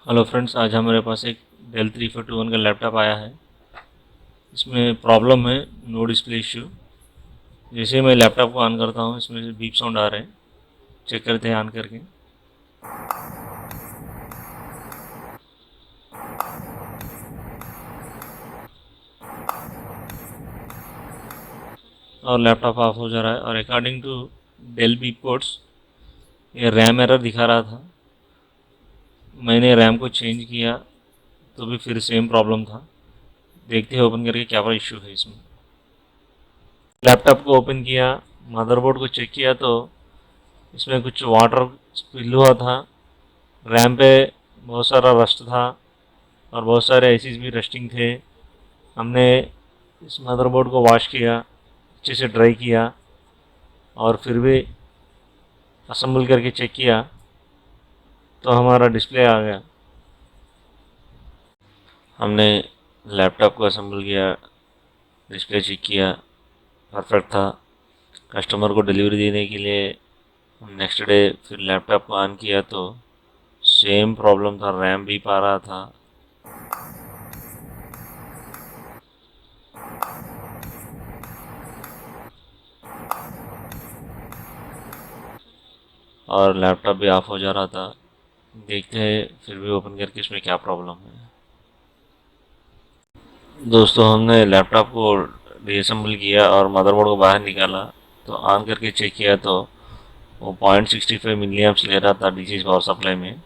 Hello friends, आज हमारे पास एक डेल 3421 का लैपटॉप आया है। इसमें प्रॉब्लम है नो डिस्प्ले इशू। जैसे ही मैं लैपटॉप को ऑन करता हूँ इसमें से बीप साउंड आ रहे हैं। चेक करते हैं ऑन करके। और लैपटॉप ऑफ हो जा रहा है। और according to Dell beep codes ये रैम एरर दिखा रहा था। मैंने रैम को चेंज किया तो भी फिर सेम प्रॉब्लम था। देखते हैं ओपन करके क्या इशू है इसमें। लैपटॉप को ओपन किया, मदरबोर्ड को चेक किया तो इसमें कुछ वाटर स्पिल हुआ था। रैम पे बहुत सारा रस्ट था और बहुत सारे एसीज भी रस्टिंग थे। हमने इस मदरबोर्ड को वॉश किया, अच्छे से ड्राई किया और फिर भी असेंबल करके चेक किया तो हमारा डिस्प्ले आ गया। हमने लैपटॉप को असेंबल किया, डिस्प्ले चेक किया, परफेक्ट था। कस्टमर को डिलीवरी देने के लिए नेक्स्ट डे फिर लैपटॉप को ऑन किया तो सेम प्रॉब्लम था, रैम भी पा रहा था। और लैपटॉप भी ऑफ हो जा रहा था। देखते हैं फिर भी ओपन करके इसमें क्या प्रॉब्लम है। दोस्तों, हमने लैपटॉप को रीअसेंबल किया और मदरबोर्ड को बाहर निकाला तो ऑन करके चेक किया तो वो 0.65 मिली एम्प्स ले रहा था डीसी पावर सप्लाई में।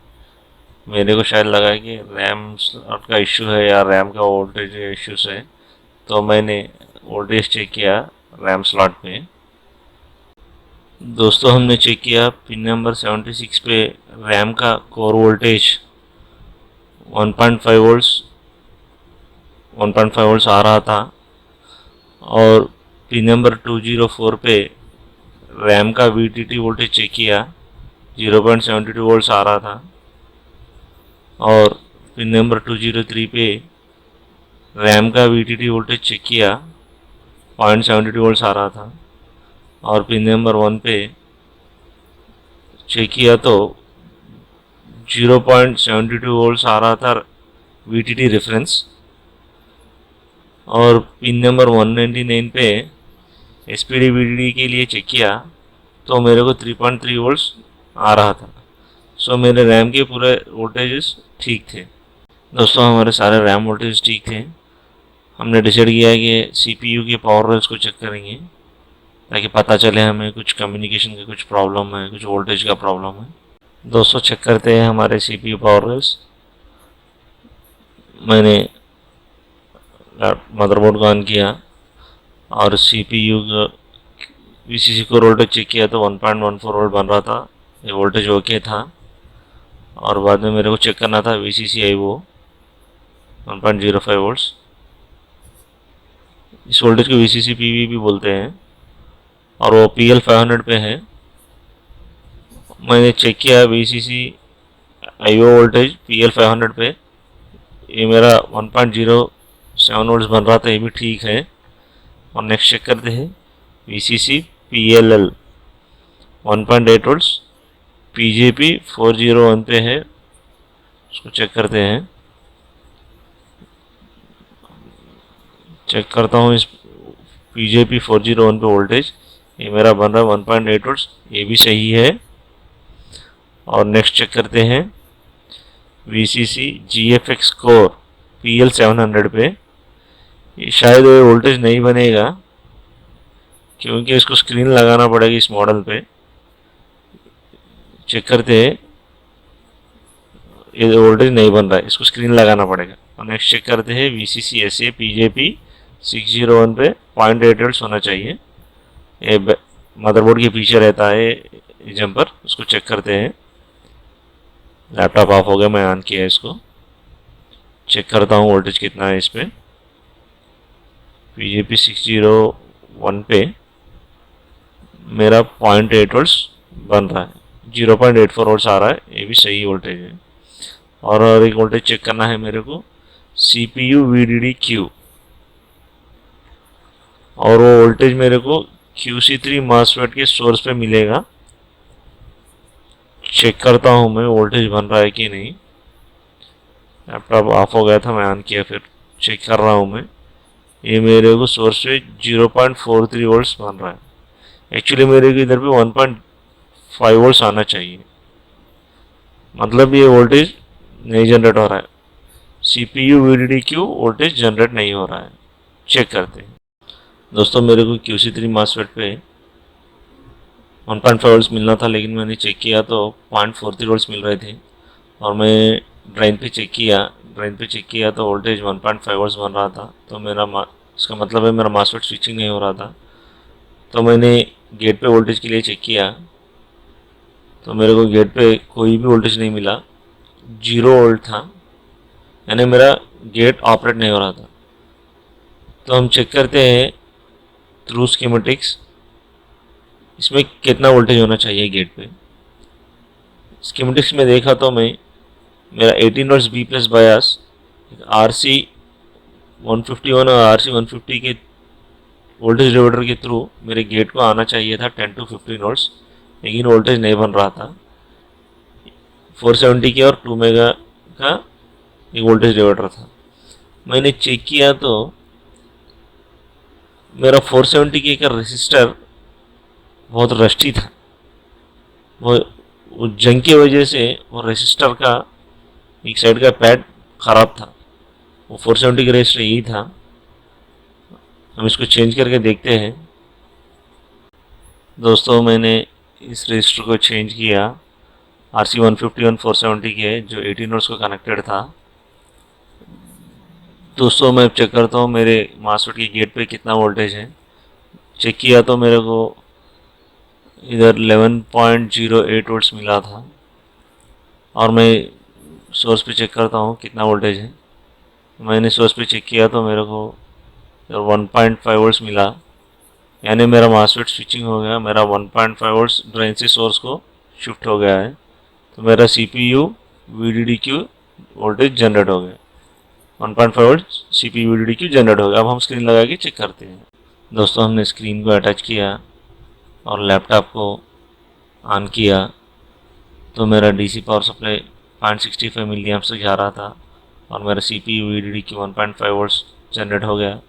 मेरे को शायद लगा कि रैम स्लॉट का इशू है या रैम का वोल्टेज इश्यूज है, तो मैंने वोल्टेज चेक किया रैम स्लॉट पे। दोस्तों, हमने चेक किया पिन नंबर 76 पे रैम का कोर वोल्टेज 1.5 वोल्ट्स 1.5 वोल्ट्स आ रहा था। और पिन नंबर 204 पे रैम का वीटीटी वोल्टेज चेक किया, 0.72 वोल्ट्स आ रहा था। और पिन नंबर 203 पे रैम का वीटीटी वोल्टेज चेक किया, 0.72 वोल्ट्स आ रहा था। और पिन नंबर 1 पे चेक किया तो 0.72 वोल्ट्स आ रहा था वीटीटी रेफरेंस। और पिन नंबर 199 पे एसपीडी वीडीडी के लिए चेक किया तो मेरे को 3.3 वोल्ट्स आ रहा था। सो मेरे रैम के पूरे वोल्टेजेस ठीक थे। दोस्तों, हमारे सारे रैम वोल्टेज ठीक थे। हमने डिसाइड किया कि सीपीयू के पावर रेल्स को चेक करेंगे ताकि पता चले हमें कुछ कम्युनिकेशन का कुछ प्रॉब्लम है, कुछ वोल्टेज का प्रॉब्लम है। दोस्तों, चेक करते हैं हमारे सीपीयू पावर रेल्स। मैंने मदरबोर्ड को ऑन किया और सीपीयू वीसीसी को वोल्टेज चेक किया तो 1.14 वोल्ट बन रहा था। ये वोल्टेज ओके था। और बाद में मेरे को चेक करना था वीसीसी आईओ 1.05 वोल्ट्स। इस वोल्टेज को वीसीसी पीवी भी बोलते हैं और वो पीएल 500 पे है। मैंने चेक किया वीसीसी आईओ वोल्टेज पीएल 500 पे, ये मेरा 1.07 वोल्ट्स बन रहा था, ये भी ठीक है। और नेक्स्ट चेक करते हैं वीसीसी पीएलएल 1.8 वोल्ट्स पीजेपी 401 पे है, उसको चेक करते हैं। चेक करता हूँ इस पीजेपी 401 पे वोल्टेज, ये मेरा बन रहा है 1.8 वोल्ट्स, ये भी सही है। और नेक्स्ट चेक करते हैं वीसीसी जीएफएक्स कोर पीएल 700 पे। ये शायद वोल्टेज नहीं बनेगा क्योंकि इसको स्क्रीन लगाना पड़ेगा इस मॉडल पे। चेक करते हैं, ये वोल्टेज नहीं बन रहा है, इसको स्क्रीन लगाना पड़ेगा। और नेक्स्ट चेक करते हैं वीसीसी एसए पीजेपी 601 पे 0.8 वोल्ट्स होना चाहिए। ये मदरबोर्ड के पीछे रहता है ये जम्पर, उसको चेक करते हैं। लैपटॉप ऑफ हो गया, मैं ऑन किया इसको। चेक करता हूँ वोल्टेज कितना है इस पे। पीजेपी 601 पे मेरा 0.8 वोल्ट्स बन रहा है, 0.84 वोल्ट्स आ रहा है, ये भी सही वोल्टेज है। और एक वोल्टेज चेक करना है मेरे को सीपीयू वीडीडी क्यू, और वो वोल्टेज मेरे को QC3 मॉसफेट के सोर्स पे मिलेगा। चेक करता हूँ मैं वोल्टेज बन रहा है कि नहीं। लैपटॉप ऑफ हो गया था, मैं ऑन किया, फिर चेक कर रहा हूँ मैं। ये मेरे को सोर्स पे 0.43 वोल्ट्स बन रहा है। एक्चुअली मेरे को इधर पे 1.5 वोल्ट्स आना चाहिए, मतलब ये वोल्टेज नहीं जनरेट हो रहा है। CPU VDDQ वोल्टेज जनरेट नहीं हो रहा है। चेक करते हैं दोस्तों। मेरे को QC3 मासफेट पे 1.5 वोल्ट्स मिलना था, लेकिन मैंने चेक किया तो 0.43 वोल्ट्स मिल रहे थे। और मैं ड्राइन पे चेक किया तो वोल्टेज 1.5 वोल्ट्स बन रहा था। तो इसका मतलब है मेरा मासफेट स्विचिंग नहीं हो रहा था। तो मैंने गेट पे वोल्टेज के लिए चेक किया, तो मेरे को गेट पे कोई भी वोल्टेज नहीं मिला, 0 वोल्ट था, यानी मेरा गेट ऑपरेट नहीं हो रहा था। तो हम चेक करते हैं थ्रू स्कीमेटिक्स, इसमें कितना वोल्टेज होना चाहिए गेट पे। स्कीमेटिक्स में देखा तो मैं मेरा 18 वोल्ट्स बी प्लस बायस RC 151 और RC 150 के वोल्टेज डिवाइडर के थ्रू मेरे गेट को आना चाहिए था 10 to 15 वोल्ट्स, लेकिन वोल्टेज नहीं बन रहा था। 470 के और 2 मेगा का एक वोल्टेज डिवाइडर था। मैंने चेक किया तो मेरा 470 के का रेसिस्टर बहुत रस्टी था। वो जंग की वजह से वो रेसिस्टर का एक साइड का पैड खराब था। वो 470 का रेजिस्टर यही था। हम इसको चेंज करके देखते हैं दोस्तों। मैंने इस रजिस्टर को चेंज किया, RC 151 470 के जो 18 वोल्ट्स को कनेक्टेड था। दोस्तों मैं चेक करता हूँ मेरे मासफेट के गेट पे कितना वोल्टेज है। चेक किया तो मेरे को इधर 11.08 वोल्ट्स मिला था। और मैं सोर्स पे चेक करता हूँ कितना वोल्टेज है। मैंने सोर्स पे चेक किया तो मेरे को 1.5 वोल्ट्स मिला, यानी मेरा मासफेट स्विचिंग हो गया। मेरा 1.5 वोल्ट्स ड्रेन से सोर्स को शिफ्ट हो गया है। तो मेरा CPU VDDQ वोल्टेज जनरेट हो गया, 1.5 वोल्ट CPU VDDQ जनरेट हो गया। अब हम स्क्रीन लगा के चेक करते हैं दोस्तों। हमने स्क्रीन को अटैच किया और लैपटॉप को ऑन किया तो मेरा DC पावर सप्लाई 0.65 मिली एम्प्स तक जा रहा था और मेरा CPU VDDQ 1.5 वोल्ट्स जनरेट हो गया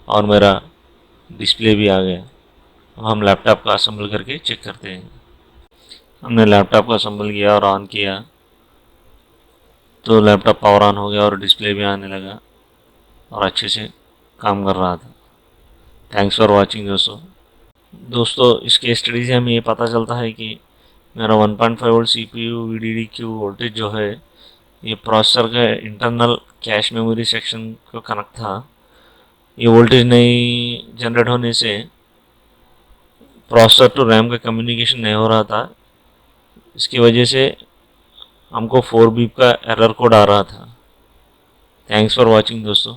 और मेरा डिस्प्ले भी आ गया। अब हम लैपटॉप का असेंबल करके चेक करते हैं। हमने लैपटॉप को असेंबल किया और ऑन किया तो लैपटॉप पावर ऑन हो गया और डिस्प्ले भी आने लगा और अच्छे से काम कर रहा था। थैंक्स फॉर वाचिंग दोस्तों। इस केस स्टडी से हमें ये पता चलता है कि मेरा 1.5 वोल्ट CPU VDDQ वोल्टेज जो है ये प्रोसेसर के इंटरनल कैश मेमोरी सेक्शन को कनेक्ट था। ये वोल्टेज नहीं जनरेट होने से प्रोसेसर टू रैम का कम्युनिकेशन नहीं हो रहा था। इसकी वजह से हमको 4 बीप का एरर कोड आ रहा था। थैंक्स फॉर वाचिंग दोस्तों।